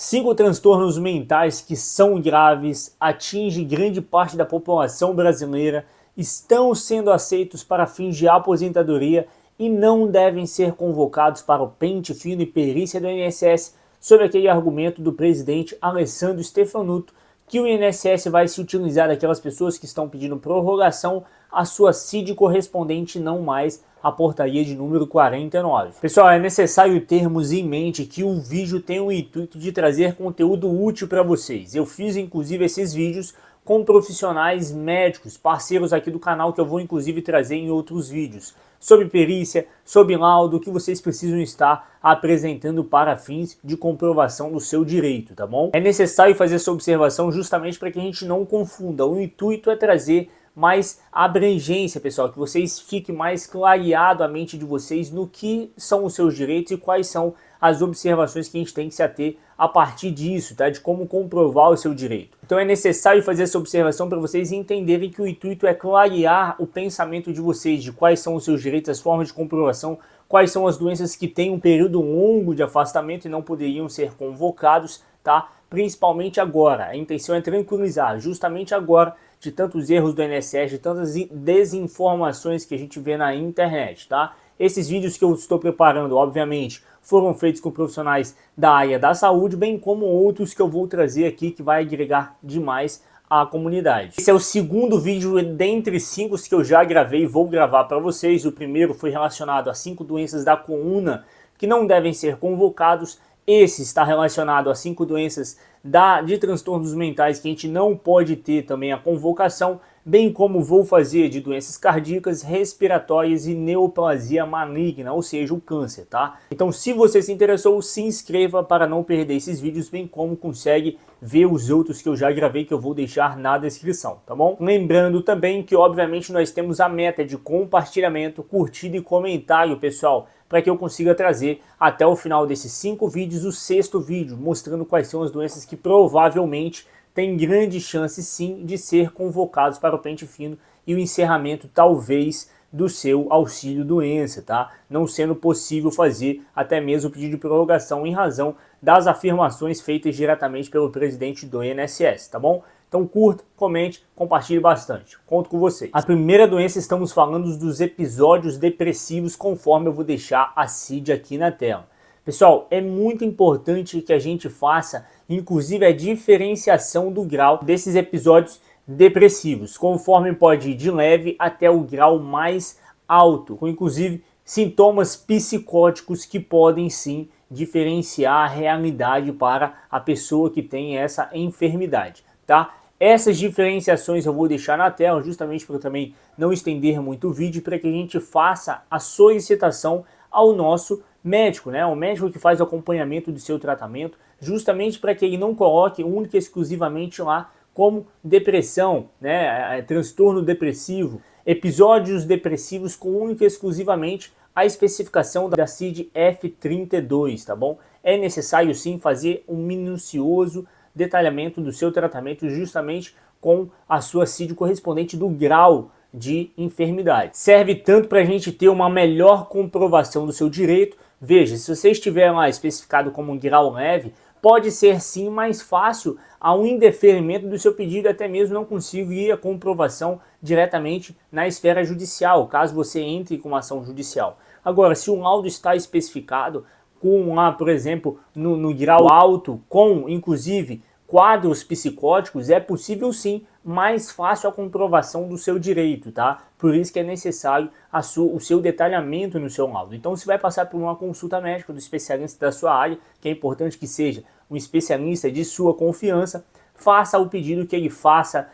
5 transtornos mentais que são graves, atingem grande parte da população brasileira, estão sendo aceitos para fins de aposentadoria e não devem ser convocados para o pente fino e perícia do INSS, sob aquele argumento do presidente Alessandro Stefanuto que o INSS vai se utilizar daquelas pessoas que estão pedindo prorrogação à sua CID correspondente, não mais a portaria de número 49. Pessoal, é necessário termos em mente que o vídeo tem o intuito de trazer conteúdo útil para vocês. Eu fiz inclusive esses vídeos com profissionais médicos, parceiros aqui do canal, que eu vou inclusive trazer em outros vídeos, sobre perícia, sobre laudo, que vocês precisam estar apresentando para fins de comprovação do seu direito, tá bom? É necessário fazer essa observação justamente para que a gente não confunda. O intuito é trazer mais abrangência, pessoal, que vocês fiquem mais clareado a mente de vocês no que são os seus direitos e quais são as observações que a gente tem que se ater a partir disso, tá? De como comprovar o seu direito. Então é necessário fazer essa observação para vocês entenderem que o intuito é clarear o pensamento de vocês, de quais são os seus direitos, as formas de comprovação, quais são as doenças que têm um período longo de afastamento e não poderiam ser convocados, tá? Principalmente agora. A intenção é tranquilizar, justamente agora, de tantos erros do INSS, de tantas desinformações que a gente vê na internet, tá? Esses vídeos que eu estou preparando, obviamente, foram feitos com profissionais da área da saúde, bem como outros que eu vou trazer aqui que vai agregar demais à comunidade. Esse é o segundo vídeo dentre 5 que eu já gravei e vou gravar para vocês. O primeiro foi relacionado a 5 doenças da coluna que não devem ser convocados. Esse está relacionado a 5 doenças de transtornos mentais que a gente não pode ter também a convocação, bem como vou fazer de doenças cardíacas, respiratórias e neoplasia maligna, ou seja, o câncer, tá? Então, se você se interessou, se inscreva para não perder esses vídeos, bem como consegue ver os outros que eu já gravei, que eu vou deixar na descrição, tá bom? Lembrando também que, obviamente, nós temos a meta de compartilhamento, curtida e comentário, pessoal, para que eu consiga trazer até o final desses 5 vídeos o 6º vídeo, mostrando quais são as doenças que provavelmente têm grande chance sim de ser convocados para o pente fino e o encerramento talvez do seu auxílio doença, tá? Não sendo possível fazer até mesmo o pedido de prorrogação em razão das afirmações feitas diretamente pelo presidente do INSS, tá bom? Então curta, comente, compartilhe bastante. Conto com vocês. A primeira doença, estamos falando dos episódios depressivos, conforme eu vou deixar a CID aqui na tela. Pessoal, é muito importante que a gente faça, inclusive, a diferenciação do grau desses episódios depressivos, conforme pode ir de leve até o grau mais alto, com inclusive sintomas psicóticos que podem sim diferenciar a realidade para a pessoa que tem essa enfermidade, tá? Essas diferenciações eu vou deixar na tela, justamente para também não estender muito o vídeo, para que a gente faça a solicitação ao nosso médico, né? O médico que faz o acompanhamento do seu tratamento, justamente para que ele não coloque única e exclusivamente lá como depressão, né? Transtorno depressivo, episódios depressivos com única e exclusivamente a especificação da CID F32, tá bom? É necessário sim fazer um minucioso detalhamento do seu tratamento justamente com a sua CID correspondente do grau de enfermidade. Serve tanto para a gente ter uma melhor comprovação do seu direito. Veja, se você estiver lá especificado como um grau leve, pode ser sim mais fácil a um indeferimento do seu pedido, até mesmo não conseguir a comprovação diretamente na esfera judicial, caso você entre com uma ação judicial. Agora, se o laudo está especificado com lá, por exemplo, no grau alto, com inclusive quadros psicóticos, é possível sim mais fácil a comprovação do seu direito, tá? Por isso que é necessário o seu detalhamento no seu laudo. Então, você vai passar por uma consulta médica do especialista da sua área, que é importante que seja um especialista de sua confiança, faça o pedido que ele faça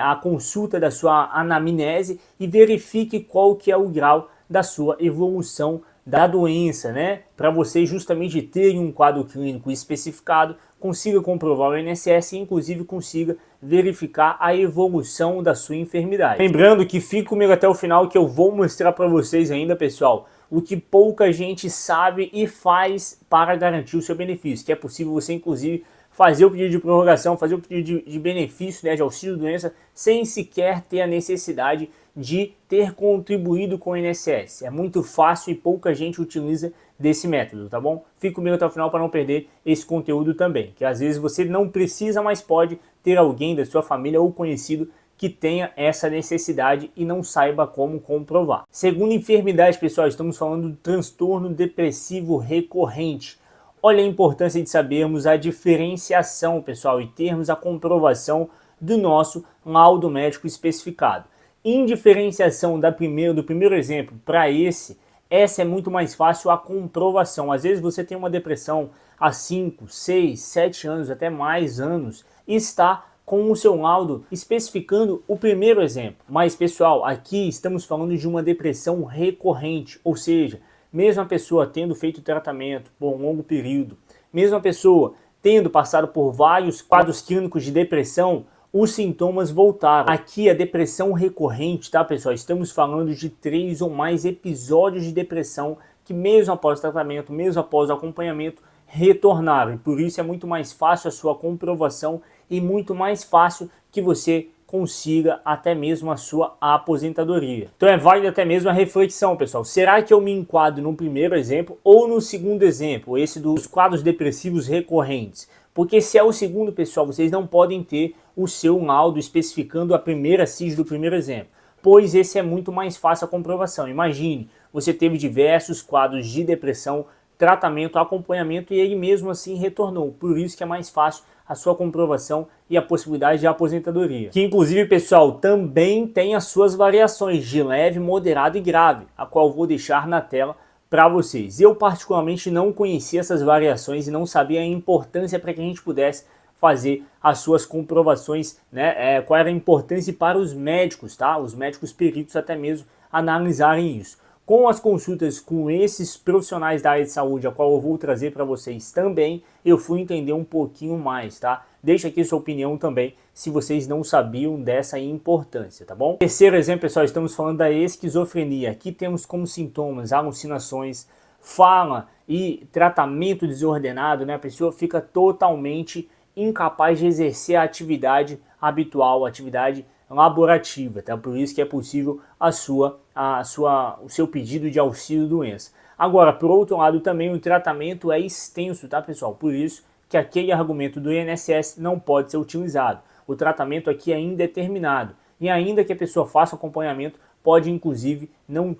a consulta da sua anamnese e verifique qual que é o grau da sua evolução da doença, né? Para você justamente ter um quadro clínico especificado, consiga comprovar o INSS e inclusive consiga verificar a evolução da sua enfermidade. Lembrando que fique comigo até o final que eu vou mostrar para vocês ainda, pessoal, o que pouca gente sabe e faz para garantir o seu benefício, que é possível você inclusive fazer o pedido de prorrogação, fazer o pedido de benefício, né, de auxílio-doença, sem sequer ter a necessidade de ter contribuído com o INSS. É muito fácil e pouca gente utiliza desse método, tá bom? Fica comigo até o final para não perder esse conteúdo também, que às vezes você não precisa, mas pode ter alguém da sua família ou conhecido que tenha essa necessidade e não saiba como comprovar. Segunda enfermidade, pessoal, estamos falando do transtorno depressivo recorrente. Olha a importância de sabermos a diferenciação, pessoal, e termos a comprovação do nosso laudo médico especificado. Em diferenciação do primeiro exemplo para essa é muito mais fácil a comprovação. Às vezes você tem uma depressão há 5, 6, 7 anos, até mais anos, e está com o seu laudo especificando o primeiro exemplo. Mas, pessoal, aqui estamos falando de uma depressão recorrente, ou seja, mesmo a pessoa tendo feito tratamento por um longo período, mesmo a pessoa tendo passado por vários quadros clínicos de depressão, os sintomas voltaram. Aqui a depressão recorrente, tá, pessoal? Estamos falando de 3 ou mais episódios de depressão que mesmo após o tratamento, mesmo após o acompanhamento, retornaram. E por isso é muito mais fácil a sua comprovação e muito mais fácil que você consiga até mesmo a sua aposentadoria. Então é válido até mesmo a reflexão, pessoal. Será que eu me enquadro no primeiro exemplo ou no segundo exemplo, esse dos quadros depressivos recorrentes? Porque se é o segundo, pessoal, vocês não podem ter o seu laudo especificando a primeira CIS do primeiro exemplo, pois esse é muito mais fácil a comprovação. Imagine, você teve diversos quadros de depressão, tratamento, acompanhamento e ele mesmo assim retornou. Por isso que é mais fácil a sua comprovação e a possibilidade de aposentadoria. Que inclusive, pessoal, também tem as suas variações de leve, moderado e grave, a qual vou deixar na tela para vocês. Eu particularmente não conhecia essas variações e não sabia a importância para que a gente pudesse fazer as suas comprovações, né? Qual era a importância para os médicos, tá? Os médicos peritos até mesmo analisarem isso. Com as consultas com esses profissionais da área de saúde, a qual eu vou trazer para vocês também, eu fui entender um pouquinho mais, tá? Deixa aqui sua opinião também, se vocês não sabiam dessa importância, tá bom? Terceiro exemplo, pessoal, estamos falando da esquizofrenia. Aqui temos como sintomas alucinações, fala e tratamento desordenado, né? A pessoa fica totalmente incapaz de exercer a atividade habitual, a atividade laborativa, tá? Por isso que é possível o seu pedido de auxílio doença. Agora, por outro lado, também o tratamento é extenso, tá, pessoal? Por isso que aquele argumento do INSS não pode ser utilizado. O tratamento aqui é indeterminado e ainda que a pessoa faça acompanhamento, pode inclusive não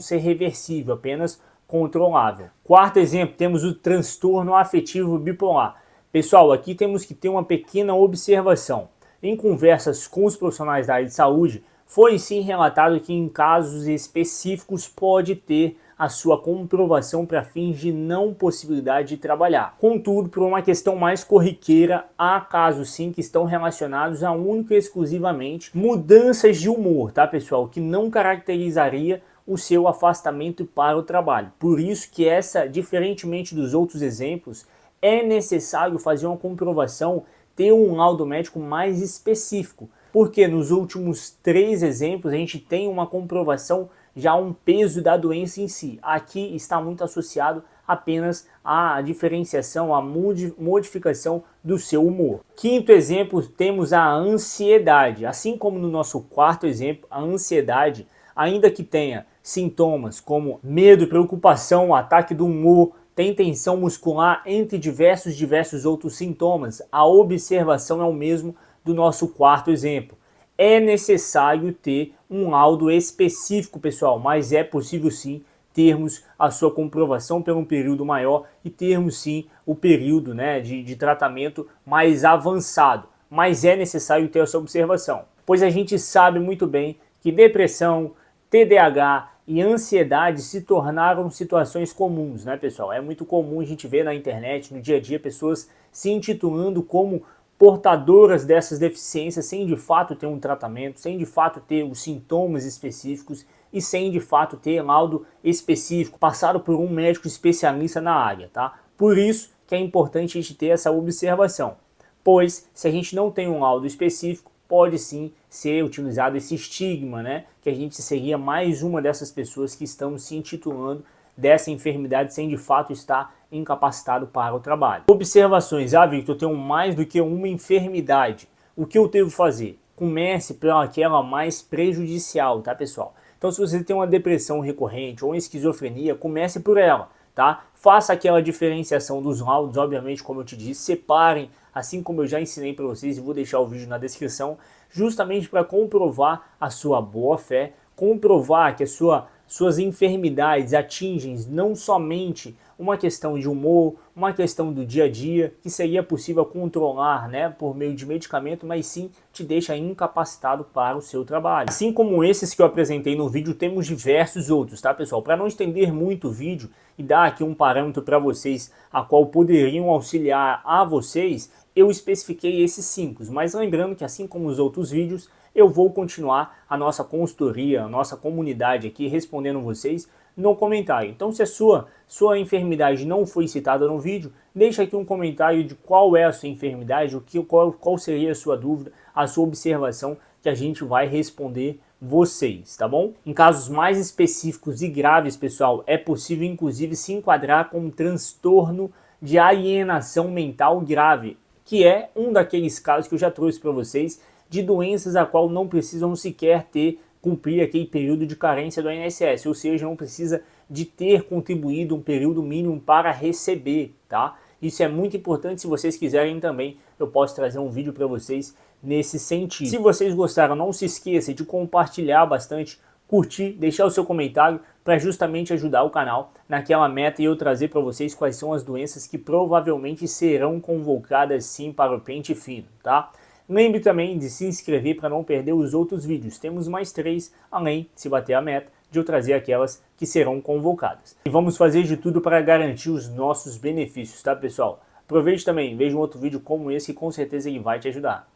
ser reversível, apenas controlável. Quarto exemplo, temos o transtorno afetivo bipolar. Pessoal, aqui temos que ter uma pequena observação. Em conversas com os profissionais da área de saúde, foi sim relatado que em casos específicos pode ter a sua comprovação para fins de não possibilidade de trabalhar. Contudo, por uma questão mais corriqueira, há casos sim que estão relacionados a única e exclusivamente mudanças de humor, tá, pessoal? Que não caracterizaria o seu afastamento para o trabalho. Por isso que diferentemente dos outros exemplos, é necessário fazer uma comprovação, ter um laudo médico mais específico, porque nos últimos 3 exemplos a gente tem uma comprovação já um peso da doença em si. Aqui está muito associado apenas à diferenciação, à modificação do seu humor. Quinto exemplo, temos a ansiedade. Assim como no nosso quarto exemplo, a ansiedade, ainda que tenha sintomas como medo, preocupação, ataque do humor, tem tensão muscular, entre diversos outros sintomas. A observação é o mesmo do nosso quarto exemplo. É necessário ter um laudo específico, pessoal, mas é possível sim termos a sua comprovação por um período maior e termos sim o período, né, de tratamento mais avançado. Mas é necessário ter essa observação, pois a gente sabe muito bem que depressão, TDAH e ansiedade se tornaram situações comuns, né, pessoal? É muito comum a gente ver na internet, no dia a dia, pessoas se intitulando como portadoras dessas deficiências sem de fato ter um tratamento, sem de fato ter os sintomas específicos e sem de fato ter laudo específico, passado por um médico especialista na área, tá? Por isso que é importante a gente ter essa observação, pois se a gente não tem um laudo específico, pode sim ser utilizado esse estigma, né? Que a gente seria mais uma dessas pessoas que estão se intitulando dessa enfermidade sem de fato estar incapacitado para o trabalho. Observações. Ah, Victor, eu tenho mais do que uma enfermidade. O que eu devo fazer? Comece pela aquela mais prejudicial, tá, pessoal? Então, se você tem uma depressão recorrente ou uma esquizofrenia, comece por ela. tá? Faça aquela diferenciação dos rounds, obviamente, como eu te disse, separem, assim como eu já ensinei para vocês e vou deixar o vídeo na descrição, justamente para comprovar a sua boa fé, comprovar que suas enfermidades atingem não somente uma questão de humor, uma questão do dia a dia, que seria possível controlar, né, por meio de medicamento, mas sim te deixa incapacitado para o seu trabalho. Assim como esses que eu apresentei no vídeo, temos diversos outros, tá, pessoal? Para não estender muito o vídeo e dar aqui um parâmetro para vocês, a qual poderiam auxiliar a vocês, eu especifiquei esses 5, mas lembrando que assim como os outros vídeos, eu vou continuar a nossa consultoria, a nossa comunidade aqui respondendo vocês no comentário. Então se a sua enfermidade não foi citada no vídeo, deixa aqui um comentário de qual é a sua enfermidade, qual seria a sua dúvida, a sua observação, que a gente vai responder vocês, tá bom? Em casos mais específicos e graves, pessoal, é possível inclusive se enquadrar com um transtorno de alienação mental grave, que é um daqueles casos que eu já trouxe para vocês, de doenças a qual não precisam sequer cumprir aquele período de carência do INSS, ou seja, não precisa de ter contribuído um período mínimo para receber, tá? Isso é muito importante. Se vocês quiserem também, eu posso trazer um vídeo para vocês nesse sentido. Se vocês gostaram, não se esqueça de compartilhar bastante, curtir, deixar o seu comentário para justamente ajudar o canal naquela meta e eu trazer para vocês quais são as doenças que provavelmente serão convocadas sim para o pente fino, tá? Lembre também de se inscrever para não perder os outros vídeos. Temos mais 3, além, se bater a meta, de eu trazer aquelas que serão convocadas. E vamos fazer de tudo para garantir os nossos benefícios, tá, pessoal? Aproveite também, veja um outro vídeo como esse que com certeza ele vai te ajudar.